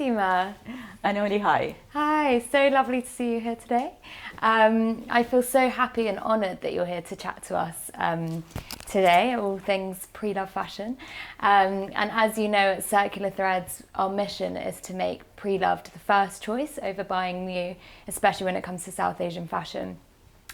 Seema. Anoli, hi. Hi, so lovely to see you here today. I feel so happy and honoured that you're here to chat to us today, all things pre-loved fashion. And as you know, at Circular Threads, our mission is to make pre-loved the first choice over buying new, especially when it comes to South Asian fashion.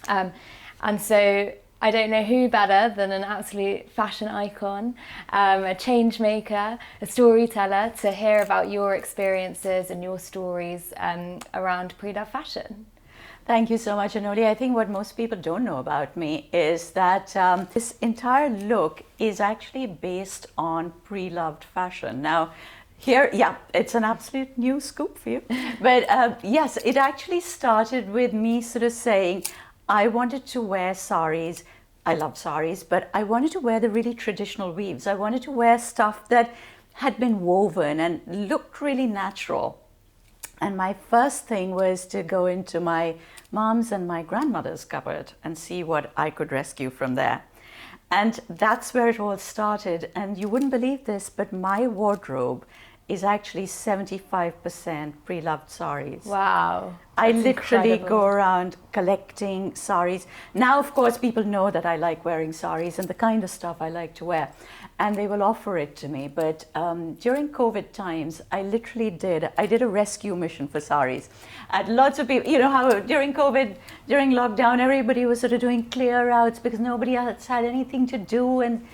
And so I don't know who better than an absolute fashion icon, a change maker, a storyteller, to hear about your experiences and your stories around pre-loved fashion. Thank you so much, Anoli. I think what most people don't know about me is that this entire look is actually based on pre-loved fashion. Now, here, yeah, it's an absolute new scoop for you. But yes, it actually started with me sort of saying, I wanted to wear saris. I love saris, but I wanted to wear the really traditional weaves. I wanted to wear stuff that had been woven and looked really natural. And my first thing was to go into my mom's and my grandmother's cupboard and see what I could rescue from there. And that's where it all started. And you wouldn't believe this, but my wardrobe is actually 75% pre-loved saris. Wow. I literally incredible. go around collecting saris. Now, of course, people know that I like wearing saris and the kind of stuff I like to wear, and they will offer it to me. But during COVID times, I did a rescue mission for saris. And lots of people, you know how during COVID, during lockdown, everybody was sort of doing clear outs because nobody else had anything to do, and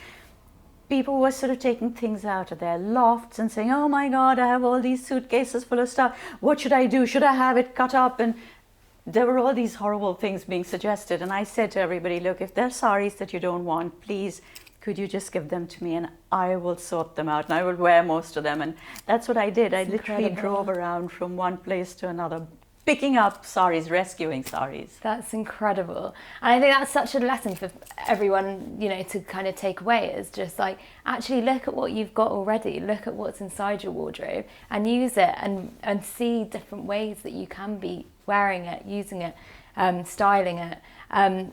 people were sort of taking things out of their lofts and saying, oh my God, I have all these suitcases full of stuff. What should I do? Should I have it cut up? And there were all these horrible things being suggested. And I said to everybody, look, if there are saris that you don't want, please, could you just give them to me and I will sort them out and I will wear most of them. And that's what I did. I literally drove around from one place to another, picking up saris, rescuing saris. That's incredible. And I think that's such a lesson for everyone, you know, to kind of take away, is just like, actually look at what you've got already, look at what's inside your wardrobe and use it and see different ways that you can be wearing it, using it, styling it.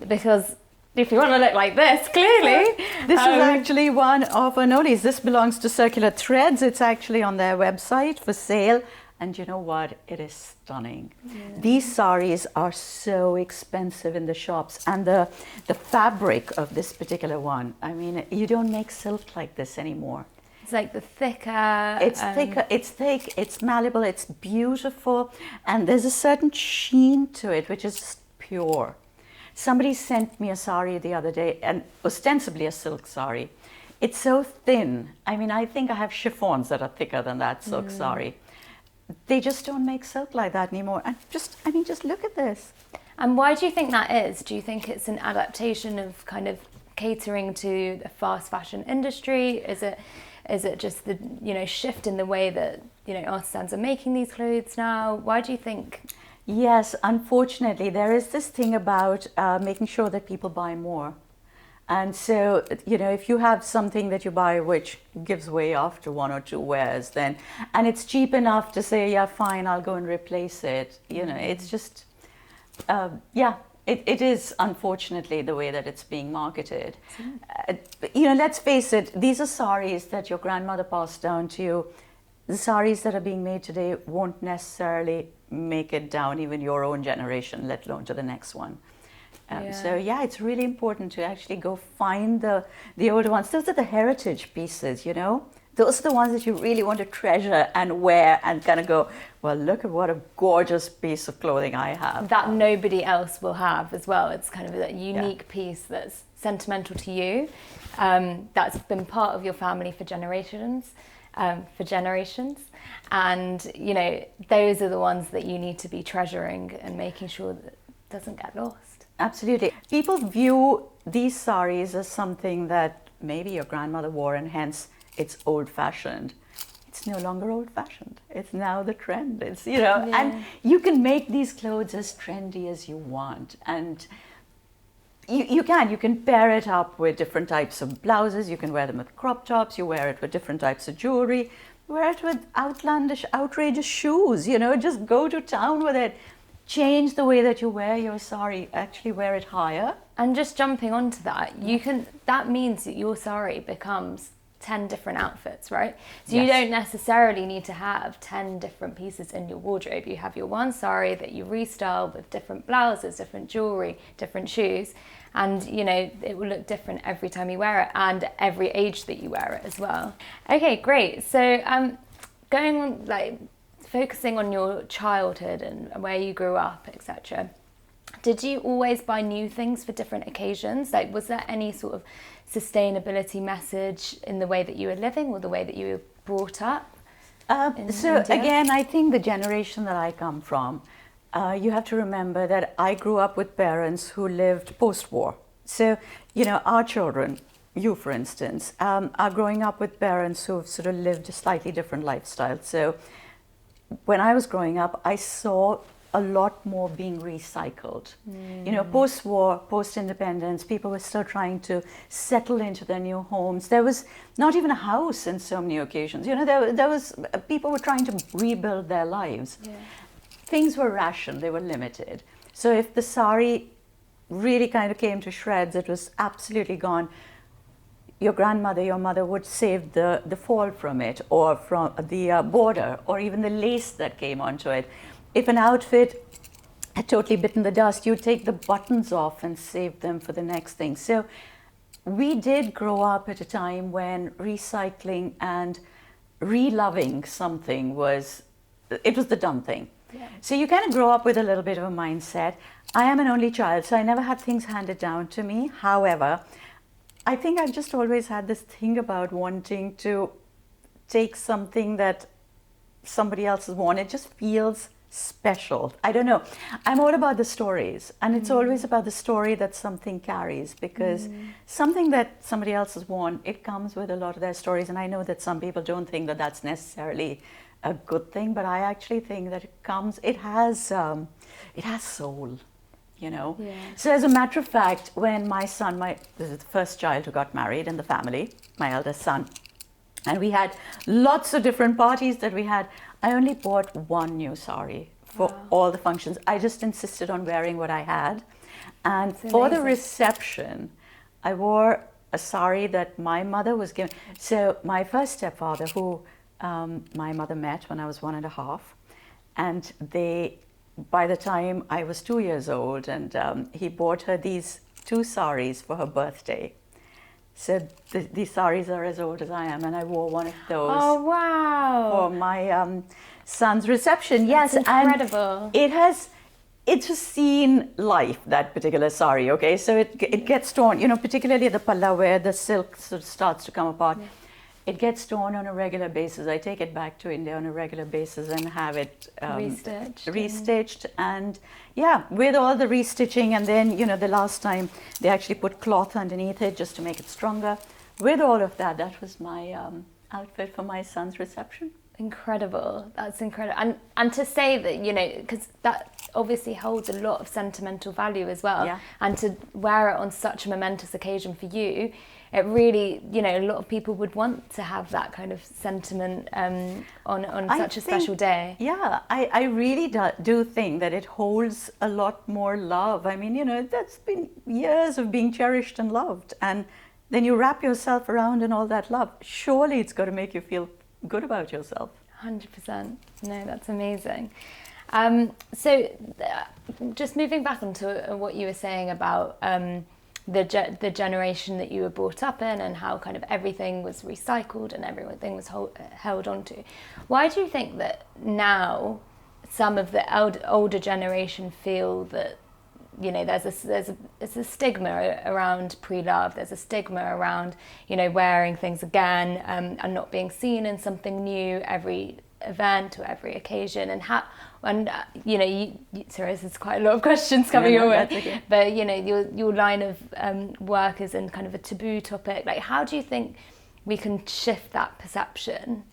Because if you want to look like this, clearly. This is actually one of Anoli's. This belongs to Circular Threads. It's actually on their website for sale. And you know what? It is stunning. Yeah. These saris are so expensive in the shops. And the fabric of this particular one, I mean, you don't make silk like this anymore. It's like the thicker... It's thicker, it's thick, it's malleable, it's beautiful. And there's a certain sheen to it, which is just pure. Somebody sent me a sari the other day, and ostensibly a silk sari. It's so thin. I mean, I think I have chiffons that are thicker than that silk sari. They just don't make silk like that anymore. And just look at this. And why do you think that is? Do you think it's an adaptation of kind of catering to the fast fashion industry? Is it just the, you know, shift in the way that, you know, artisans are making these clothes now? Why do you think? Yes, unfortunately, there is this thing about making sure that people buy more. And so, you know, if you have something that you buy which gives way after one or two wears, then, and it's cheap enough to say, yeah, fine, I'll go and replace it. You know, it's just, it is unfortunately the way that it's being marketed. You know, let's face it, these are saris that your grandmother passed down to you. The saris that are being made today won't necessarily make it down even your own generation, let alone to the next one. So yeah, it's really important to actually go find the older ones. Those are the heritage pieces, you know. Those are the ones that you really want to treasure and wear and kind of go, well, look at what a gorgeous piece of clothing I have. That nobody else will have as well. It's kind of a unique piece that's sentimental to you, that's been part of your family for generations. And, you know, those are the ones that you need to be treasuring and making sure that it doesn't get lost. Absolutely. People view these saris as something that maybe your grandmother wore and hence it's old-fashioned. It's no longer old-fashioned. It's now the trend. It's, you know, and you can make these clothes as trendy as you want. And you can pair it up with different types of blouses. You can wear them with crop tops. You wear it with different types of jewelry. Wear it with outlandish, outrageous shoes. You know, just go to town with it. Change the way that you wear your sari. Actually wear it higher. And just jumping onto that, that means that your sari becomes 10 different outfits, right? So Yes. you don't necessarily need to have 10 different pieces in your wardrobe. You have your one sari that you restyle with different blouses, different jewelry, different shoes, and you know, it will look different every time you wear it and every age that you wear it as well. Okay, great. So going on, like focusing on your childhood and where you grew up, etc. Did you always buy new things for different occasions? Like, was there any sort of sustainability message in the way that you were living or the way that you were brought up? So India? again, I think the generation that I come from, you have to remember that I grew up with parents who lived post-war. So, you know, our children, you for instance, are growing up with parents who've sort of lived a slightly different lifestyle. So when I was growing up, I saw a lot more being recycled. You know, post-war, post-independence, people were still trying to settle into their new homes. There was not even a house in so many occasions. You know, there was people were trying to rebuild their lives. Yeah. Things were rationed, they were limited. So if the sari really kind of came to shreds, it was absolutely gone. Your grandmother, your mother would save the fall from it, or from the border, or even the lace that came onto it. If an outfit had totally bitten the dust, you'd take the buttons off and save them for the next thing. So we did grow up at a time when recycling and reloving something was the done thing. Yeah. So you kind of grow up with a little bit of a mindset. I am an only child, so I never had things handed down to me. However, I think I've just always had this thing about wanting to take something that somebody else has worn. It just feels special. I don't know. I'm all about the stories, and it's always about the story that something carries, because something that somebody else has worn, it comes with a lot of their stories. And I know that some people don't think that that's necessarily a good thing, but I actually think that it has soul. You know. Yeah. So as a matter of fact, when my son, this is the first child who got married in the family, my eldest son, and we had lots of different parties that we had, I only bought one new sari for all the functions. I just insisted on wearing what I had. And That's for the amazing. reception, I wore a sari that my mother was given. So my first stepfather, who my mother met when I was 1.5, and by the time I was 2 years old, and he bought her these 2 saris for her birthday. So these saris are as old as I am, and I wore one of those Oh, wow. for my son's reception. That's Yes, incredible. and it's just seen life, that particular sari. Okay, so it gets torn. You know, particularly the palla, where the silk sort of starts to come apart. Yeah. It gets torn on a regular basis. I take it back to India on a regular basis and have it restitched, and yeah, with all the restitching, and then, you know, the last time they actually put cloth underneath it just to make it stronger. With all of that, that was my outfit for my son's reception. Incredible. That's incredible. And to say that, you know, because that obviously holds a lot of sentimental value as well. Yeah. And to wear it on such a momentous occasion for you, it really, you know, a lot of people would want to have that kind of sentiment on such a special day. Yeah, I really do think that it holds a lot more love. I mean, you know, that's been years of being cherished and loved. And then you wrap yourself around in all that love. Surely it's got to make you feel good about yourself. 100%. No, that's amazing. Just moving back onto what you were saying about the generation that you were brought up in, and how kind of everything was recycled and everything was held onto. Why do you think that now some of the older generation feel that, you know, there's a stigma around pre-love, there's a stigma around, you know, wearing things again and not being seen in something new every event or every occasion, and how, and you know, sorry, this is quite a lot of questions coming your way, okay. but you know, your line of work is in kind of a taboo topic. Like, how do you think we can shift that perception?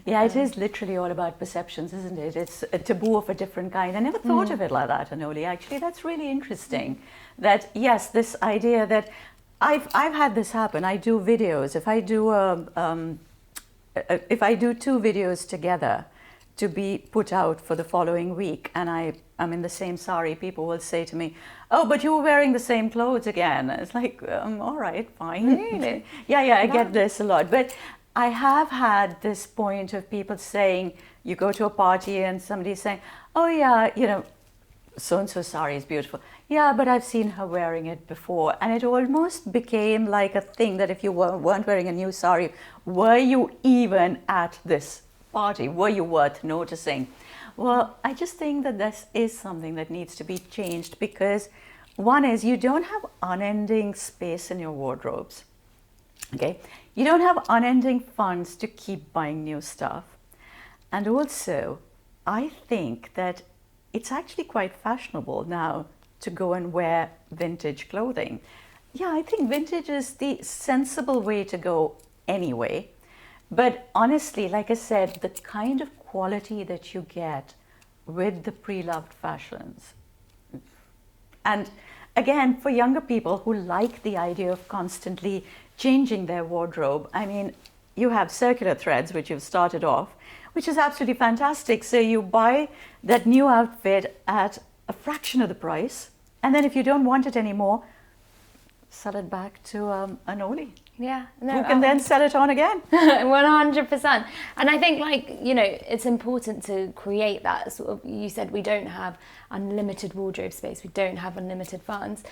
Yeah, it is literally all about perceptions, isn't it? It's a taboo of a different kind. I never thought of it like that, Anoli. Actually, that's really interesting. That, yes, this idea that I've had this happen. I do videos. If I do 2 videos together to be put out for the following week, and I'm in the same sari, people will say to me, "Oh, but you were wearing the same clothes again." It's like, all right, fine. Really? Yeah, I get this a lot. But I have had this point of people saying, you go to a party and somebody's saying, oh yeah, you know, so-and-so sari is beautiful. Yeah, but I've seen her wearing it before. And it almost became like a thing that if you weren't wearing a new sari, were you even at this party? Were you worth noticing? Well, I just think that this is something that needs to be changed, because one is, you don't have unending space in your wardrobes. Okay? You don't have unending funds to keep buying new stuff. And also, I think that it's actually quite fashionable now to go and wear vintage clothing. Yeah, I think vintage is the sensible way to go anyway. But honestly, like I said, the kind of quality that you get with the pre-loved fashions. And again, for younger people who like the idea of constantly changing their wardrobe, I mean, you have circular threads, which you've started off, which is absolutely fantastic. So you buy that new outfit at a fraction of the price, and then if you don't want it anymore, sell it back to Anoli. Yeah. Who can then sell it on again. 100%. And I think, like, you know, it's important to create that sort of, you said we don't have unlimited wardrobe space, we don't have unlimited funds.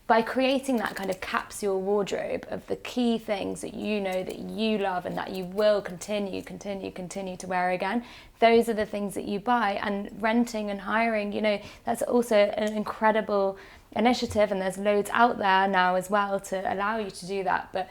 By creating that kind of capsule wardrobe of the key things that you know that you love and that you will continue to wear again, those are the things that you buy. And renting and hiring, you know, that's also an incredible initiative, and there's loads out there now as well to allow you to do that. But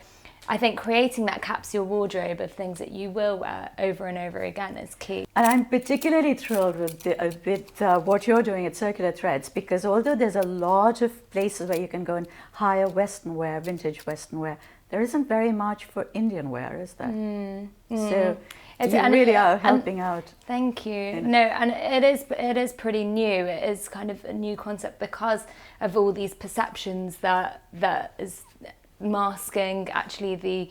I think creating that capsule wardrobe of things that you will wear over and over again is key. And I'm particularly thrilled with what you're doing at Circular Threads, because although there's a lot of places where you can go and hire Western wear, vintage Western wear, there isn't very much for Indian wear, is there? So you really are helping out. Thank you. No, and it is pretty new. It is kind of a new concept because of all these perceptions that is masking actually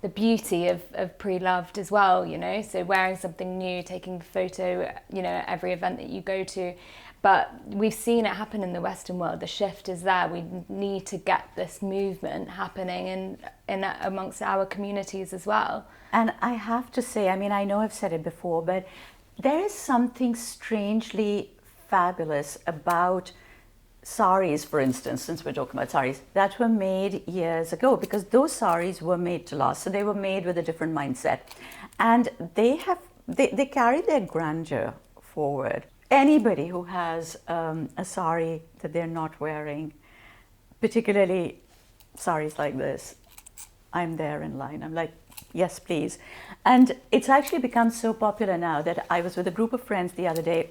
the beauty of pre-loved as well, you know. So wearing something new, taking the photo, you know, at every event that you go to. But we've seen it happen in the Western world. The shift is there. We need to get this movement happening in amongst our communities as well. And I have to say, I mean, I know I've said it before, but there is something strangely fabulous about saris, for instance, since we're talking about saris, that were made years ago, because those saris were made to last. So they were made with a different mindset. And they carry their grandeur forward. Anybody who has a sari that they're not wearing, particularly saris like this, I'm there in line. I'm like, yes, please. And it's actually become so popular now that I was with a group of friends the other day.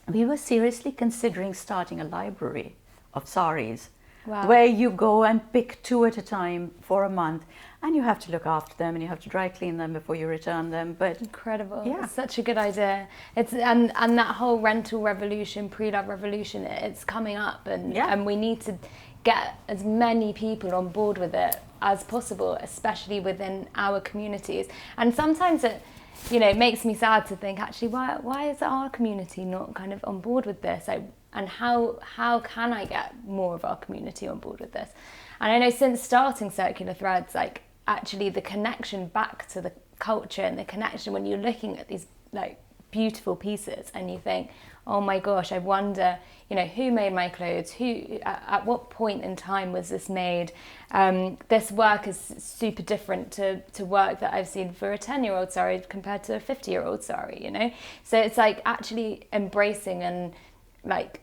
We were seriously considering starting a library of saris. Wow. Where you go and pick 2 at a time for a month, and you have to look after them and you have to dry clean them before you return them. But incredible. Yeah. It's such a good idea. It's and that whole rental revolution, pre-love revolution, it's coming up, and we need to get as many people on board with it as possible, especially within our communities. And sometimes it, you know, it makes me sad to think, actually, why is our community not kind of on board with this? And how can I get more of our community on board with this? And I know since starting Circular Threads, like, actually the connection back to the culture and the connection when you're looking at these like beautiful pieces and you think, oh my gosh, I wonder, you know, who made my clothes? Who, at what point in time was this made? This work is super different to work that I've seen for a 10-year-old sari compared to a 50-year-old sari, you know? So it's like actually embracing and like,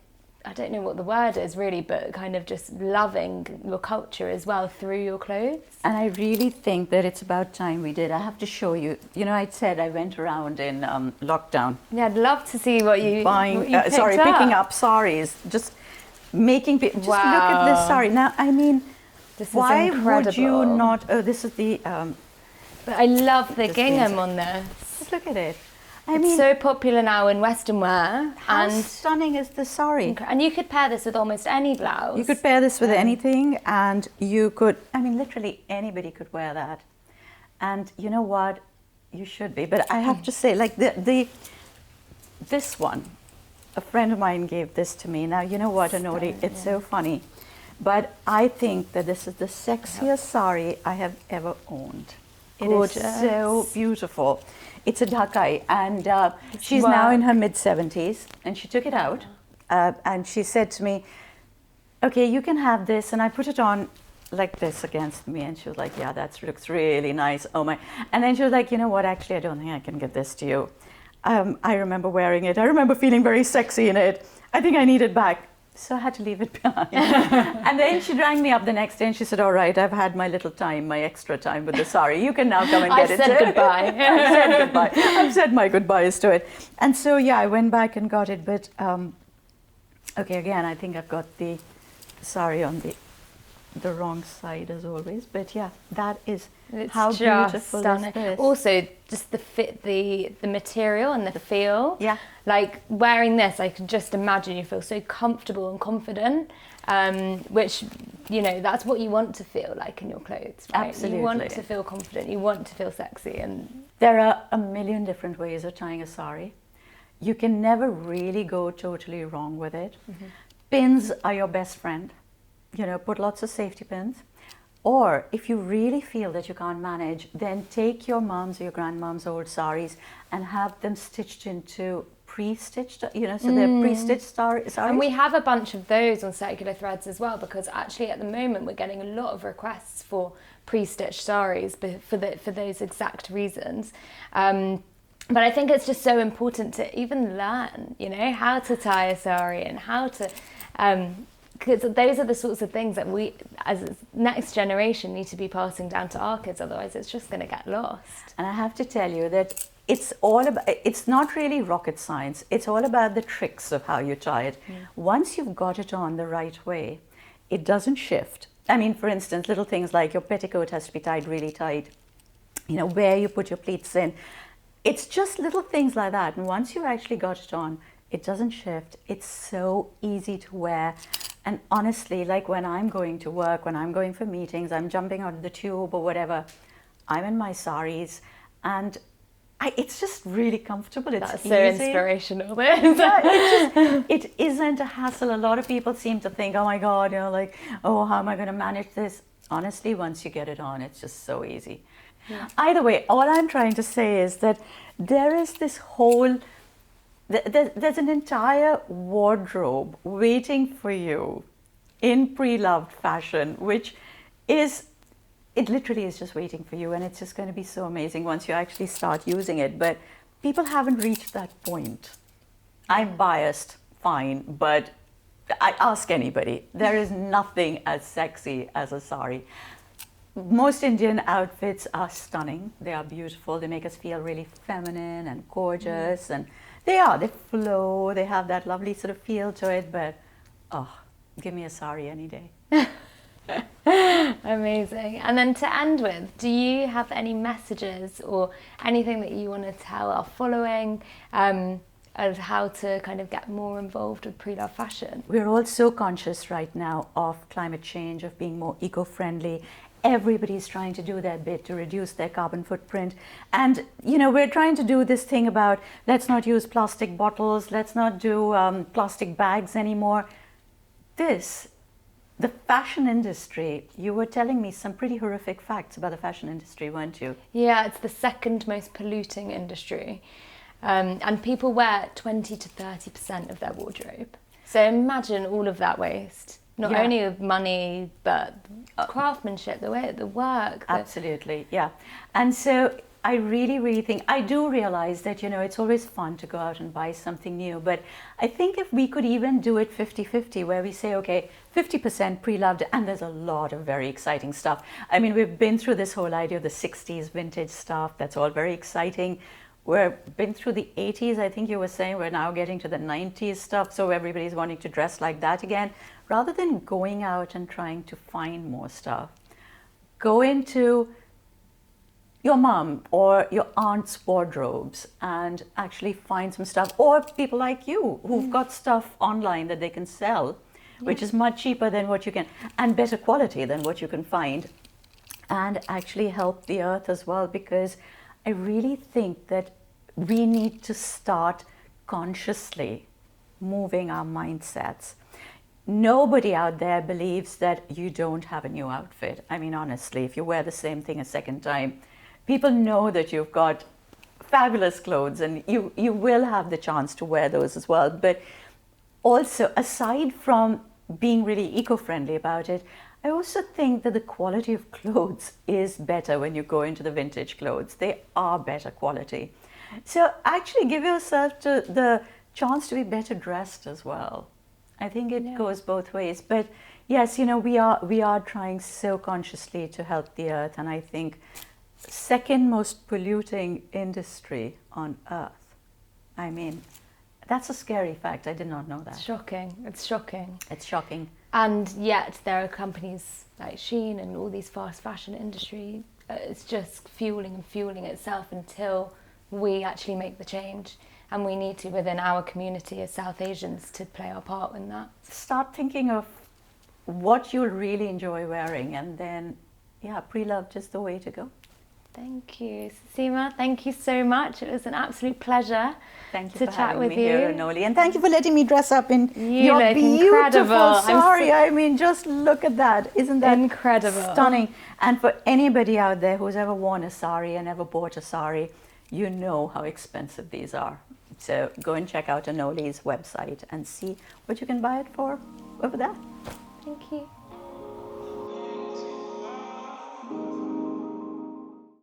I don't know what the word is really, but kind of just loving your culture as well through your clothes. And I really think that it's about time we did. I have to show you. You know, I said I went around in lockdown. Yeah, I'd love to see what you picking up saris, just making people. Just look at this sari. Now, I mean, this why is would you not? Oh, this is the. But I love the gingham on this. Just look at it. It's so popular now in Western wear. How stunning is the sari? And you could pair this with almost any blouse. You could pair this with anything, and you could, I mean, literally anybody could wear that. And you know what? You should be. But I have to say, like, this one, a friend of mine gave this to me. Now, you know what, Anoli? It's so funny. But I think that this is the sexiest sari I have ever owned. It is Gorgeous. so beautiful. It's a Dhakai, and she's now in her mid-70s, and she took it out, and she said to me, okay, you can have this, and I put it on like this against me, and she was like, yeah, that looks really nice, oh my. And then she was like, you know what, actually I don't think I can get this to you. I remember wearing it, I remember feeling very sexy in it, I think I need it back. So I had to leave it behind. And then she rang me up the next day and she said, all right, I've had my little time, my extra time with the sari. You can now come and get it. I've said goodbye. I've said goodbye. I've said my goodbyes to it. And so, yeah, I went back and got it. But, okay, again, I think I've got the sari on the wrong side as always. But, yeah, that is how beautiful stunning. is this. Also, just the fit, the material and the feel. Yeah. Like wearing this, I can just imagine you feel so comfortable and confident, which, you know, that's what you want to feel like in your clothes, right? Absolutely. You want to feel confident, you want to feel sexy. And there are a million different ways of tying a sari. You can never really go totally wrong with it. Mm-hmm. Pins are your best friend. You know, put lots of safety pins. Or if you really feel that you can't manage, then take your mom's or your grandmom's old saris and have them stitched into pre-stitched, you know, so they're pre-stitched saris. And we have a bunch of those on circular threads as well, because actually at the moment we're getting a lot of requests for pre-stitched saris for those exact reasons. But I think it's just so important to even learn, you know, how to tie a sari and how to, because those are the sorts of things that we, as next generation, need to be passing down to our kids. Otherwise, it's just going to get lost. And I have to tell you that it's all about, it's not really rocket science. It's all about the tricks of how you tie it. Yeah. Once you've got it on the right way, it doesn't shift. I mean, for instance, little things like your petticoat has to be tied really tight, you know, where you put your pleats in. It's just little things like that. And once you've actually got it on, it doesn't shift. It's so easy to wear. And honestly, like when I'm going to work, when I'm going for meetings, I'm jumping out of the tube or whatever, I'm in my saris and it's just really comfortable. It's That's easy. So inspirational. It isn't a hassle. A lot of people seem to think, oh my God, you know, like, oh, how am I going to manage this? Honestly, once you get it on, it's just so easy. Yeah. Either way, all I'm trying to say is that there is this whole, there's an entire wardrobe waiting for you in pre-loved fashion, which is, it literally is just waiting for you, and it's just going to be so amazing once you actually start using it. But people haven't reached that point. I'm biased, fine, but I ask anybody. There is nothing as sexy as a sari. Most Indian outfits are stunning. They are beautiful. They make us feel really feminine and gorgeous, and they flow. They have that lovely sort of feel to it. But oh, give me a sari any day. Amazing. And then to end with, do you have any messages or anything that you want to tell our following of how to kind of get more involved with pre-loved fashion? We're all so conscious right now of climate change, of being more eco-friendly. Everybody's trying to do their bit to reduce their carbon footprint. And, you know, we're trying to do this thing about let's not use plastic bottles, let's not do plastic bags anymore. The fashion industry, you were telling me some pretty horrific facts about the fashion industry, weren't you? Yeah, it's the second most polluting industry. And people wear 20 to 30% of their wardrobe. So imagine all of that waste. Not only of money, but craftsmanship, the way, the work. Absolutely, yeah. And so I really, really think, I do realize that, you know, it's always fun to go out and buy something new, but I think if we could even do it 50-50, where we say, okay, 50% pre-loved, and there's a lot of very exciting stuff. I mean, we've been through this whole idea of the 60s vintage stuff. That's all very exciting. We've been through the 80s, I think you were saying, we're now getting to the 90s stuff, so everybody's wanting to dress like that again. Rather than going out and trying to find more stuff, go into your mom or your aunt's wardrobes and actually find some stuff, or people like you who've got stuff online that they can sell, which is much cheaper than what you can, and better quality than what you can find, and actually help the earth as well, because I really think that we need to start consciously moving our mindsets. Nobody out there believes that you don't have a new outfit. I mean, honestly, if you wear the same thing a second time, people know that you've got fabulous clothes, and you will have the chance to wear those as well. But also, aside from being really eco-friendly about it, I also think that the quality of clothes is better when you go into the vintage clothes. They are better quality. So actually give yourself the chance to be better dressed as well. I think it goes both ways. But yes, we are trying so consciously to help the earth, and I think second most polluting industry on earth. I mean, that's a scary fact. I did not know that. It's shocking. It's shocking. It's shocking. And yet there are companies like Shein and all these fast fashion industry. It's just fueling and fueling itself until we actually make the change. And we need to, within our community as South Asians, to play our part in that. Start thinking of what you'll really enjoy wearing, and then, pre-loved is the way to go. Thank you, Seema. Thank you so much. It was an absolute pleasure to chat with you. Here, Anoli. And thank you for letting me dress up in your beautiful incredible sari. I mean, just look at that. Isn't that incredible? Stunning. And for anybody out there who's ever worn a sari and ever bought a sari, you know how expensive these are. So go and check out Anoli's website and see what you can buy it for over there. Thank you.